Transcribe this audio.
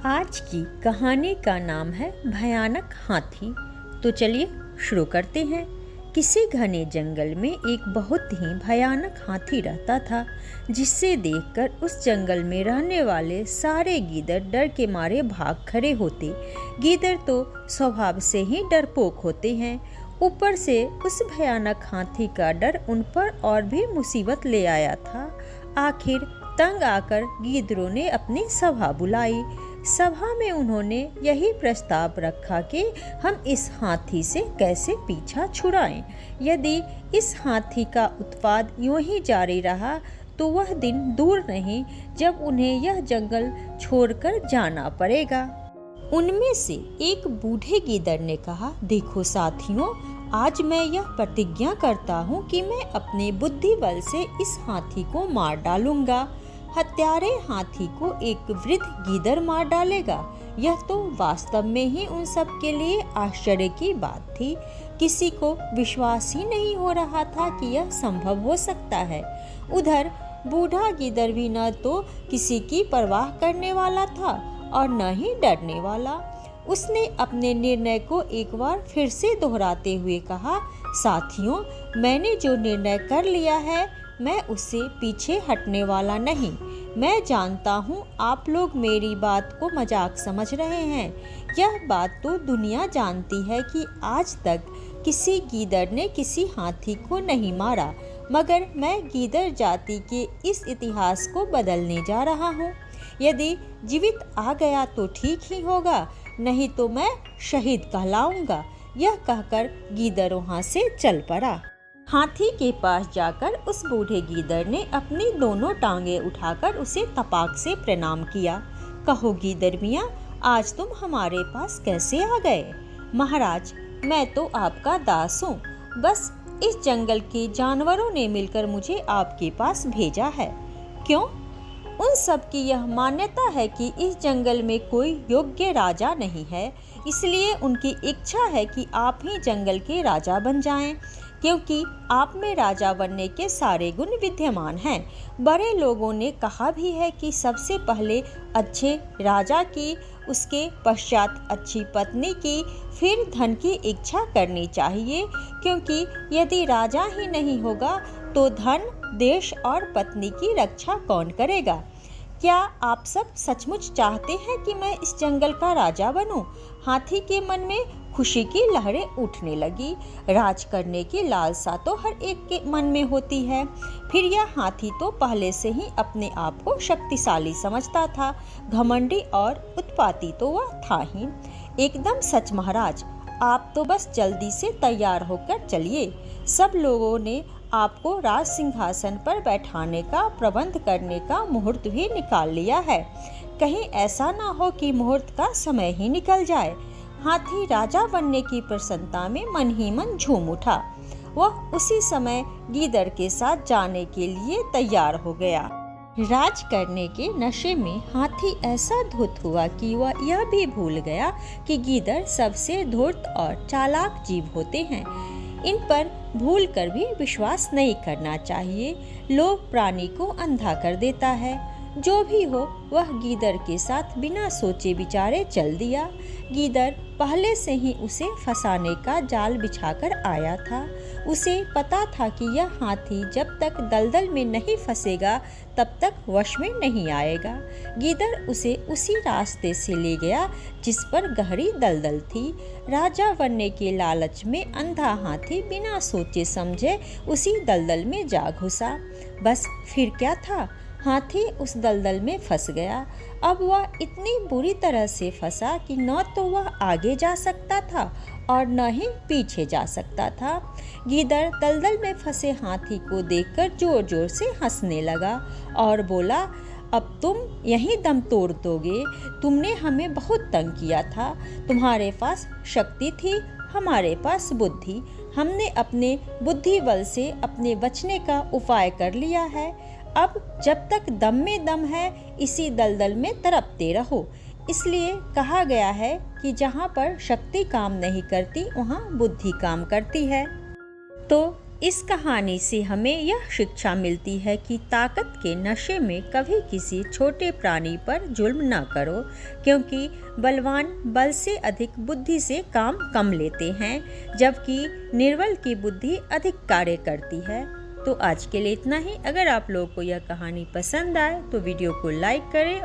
आज की कहानी का नाम है भयानक हाथी। तो चलिए शुरू करते हैं। किसी घने जंगल में एक बहुत ही भयानक हाथी रहता था, जिसे देखकर उस जंगल में रहने वाले सारे गीदड़ डर के मारे भाग खड़े होते। गीदड़ तो स्वभाव से ही डरपोक होते हैं, ऊपर से उस भयानक हाथी का डर उन पर और भी मुसीबत ले आया था। आखिर तंग आकर गीदड़ों ने अपनी सभा बुलाई। सभा में उन्होंने यही प्रस्ताव रखा कि हम इस हाथी से कैसे पीछा छुड़ाएं। यदि इस हाथी का उत्पात यूं ही जारी रहा तो वह दिन दूर नहीं जब उन्हें यह जंगल छोड़कर जाना पड़ेगा। उनमें से एक बूढ़े गीदड़ ने कहा, देखो साथियों, आज मैं यह प्रतिज्ञा करता हूँ कि मैं अपने बुद्धि बल से इस हाथी को मार डालूंगा। हत्यारे हाथी को एक वृद्ध गीदड़ मार डालेगा। यह तो वास्तव में ही उन सब के लिए आश्चर्य की बात थी। किसी को विश्वास ही नहीं हो रहा था कि यह संभव हो सकता है। उधर बूढ़ा गीदड़ भी न तो किसी की परवाह करने वाला था और न ही डरने वाला। उसने अपने निर्णय को एक बार फिर से दोहराते हुए कहा, साथियों, मैंने जो निर्णय कर लिया है मैं उससे पीछे हटने वाला नहीं। मैं जानता हूँ आप लोग मेरी बात को मजाक समझ रहे हैं। यह बात तो दुनिया जानती है कि आज तक किसी गीदड़ ने किसी हाथी को नहीं मारा, मगर मैं गीदड़ जाति के इस इतिहास को बदलने जा रहा हूँ। यदि जीवित आ गया तो ठीक ही होगा, नहीं तो मैं शहीद कहलाऊंगा। यह कहकर गीदड़ वहाँ से चल पड़ा। हाथी के पास जाकर उस बूढ़े गीदड़ ने अपनी दोनों टांगे उठाकर उसे तपाक से प्रणाम किया। कहो गीदड़ मियाँ, आज तुम हमारे पास कैसे आ गए? महाराज, मैं तो आपका दास हूँ। बस इस जंगल के जानवरों ने मिलकर मुझे आपके पास भेजा है। क्यों? उन सब की यह मान्यता है कि इस जंगल में कोई योग्य राजा नहीं है, इसलिए उनकी इच्छा है कि आप ही जंगल के राजा बन जाएं, क्योंकि आप में राजा बनने के सारे गुण विद्यमान हैं। बड़े लोगों ने कहा भी है कि सबसे पहले अच्छे राजा की, उसके पश्चात अच्छी पत्नी की, फिर धन की इच्छा करनी चाहिए, क्योंकि यदि राजा ही नहीं होगा तो धन, देश और पत्नी की रक्षा कौन करेगा? क्या आप सब सचमुच चाहते हैं कि मैं इस जंगल का राजा बनूं? हाथी के मन में खुशी की लहरें उठने लगी। राज करने की लालसा तो हर एक के मन में होती है। फिर यह हाथी तो पहले से ही अपने आप को शक्तिशाली समझता था। घमंडी और उत्पाती तो वह था ही। एकदम सच महाराज, आप तो बस जल्दी से तैयार होकर चलिए। सब लोगों ने आपको राज सिंहासन पर बैठाने का प्रबंध करने का मुहूर्त भी निकाल लिया है। कहीं ऐसा ना हो कि मुहूर्त का समय ही निकल जाए। हाथी राजा बनने की प्रसन्नता में मन ही मन झूम उठा। वह उसी समय गीदड़ के साथ जाने के लिए तैयार हो गया। राज करने के नशे में हाथी ऐसा धुत हुआ कि वह यह भी भूल गया कि गीदड़ सबसे धूर्त और चालाक जीव होते हैं। इन पर भूल कर भी विश्वास नहीं करना चाहिए। लोभ प्राणी को अंधा कर देता है। जो भी हो, वह गीदड़ के साथ बिना सोचे विचारे चल दिया। गीदड़ पहले से ही उसे फंसाने का जाल बिछाकर आया था। उसे पता था कि यह हाथी जब तक दलदल में नहीं फंसेगा तब तक वश में नहीं आएगा। गीदड़ उसे उसी रास्ते से ले गया जिस पर गहरी दलदल थी। राजा बनने के लालच में अंधा हाथी बिना सोचे समझे उसी दलदल में जा घुसा। बस फिर क्या था, हाथी उस दलदल में फंस गया। अब वह इतनी बुरी तरह से फंसा कि न तो वह आगे जा सकता था और न ही पीछे जा सकता था। गीदड़ दलदल में फंसे हाथी को देखकर जोर जोर से हंसने लगा और बोला, अब तुम यहीं दम तोड़ दोगे? तुमने हमें बहुत तंग किया था। तुम्हारे पास शक्ति थी, हमारे पास बुद्धि। हमने अपने बुद्धि बल से अपने बचने का उपाय कर लिया है। अब जब तक दम में दम है, इसी दलदल में तड़पते रहो। इसलिए कहा गया है कि जहाँ पर शक्ति काम नहीं करती वहाँ बुद्धि काम करती है। तो इस कहानी से हमें यह शिक्षा मिलती है कि ताकत के नशे में कभी किसी छोटे प्राणी पर जुल्म न करो, क्योंकि बलवान बल से अधिक बुद्धि से काम कम लेते हैं, जबकि निर्बल की बुद्धि अधिक कार्य करती है। तो आज के लिए इतना ही। अगर आप लोगों को यह कहानी पसंद आए तो वीडियो को लाइक करें